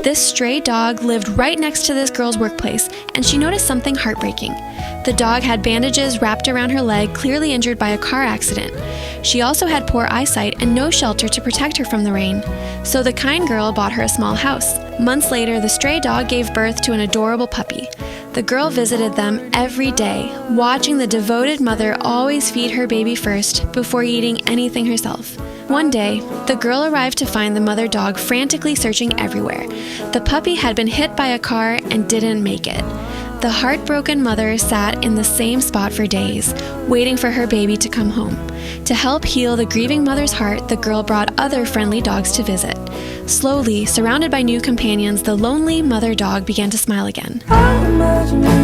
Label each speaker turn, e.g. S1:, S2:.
S1: This stray dog lived right next to this girl's workplace, and she noticed something heartbreaking. The dog had bandages wrapped around her leg, clearly injured by a car accident. She also had poor eyesight and no shelter to protect her from the rain. So the kind girl bought her a small house. Months later, the stray dog gave birth to an adorable puppy. The girl visited them every day, watching the devoted mother always feed her baby first before eating anything herself. One day, the girl arrived to find the mother dog frantically searching everywhere. The puppy had been hit by a car and didn't make it. The heartbroken mother sat in the same spot for days, waiting for her baby to come home. To help heal the grieving mother's heart, the girl brought other friendly dogs to visit. Slowly, surrounded by new companions, the lonely mother dog began to smile again.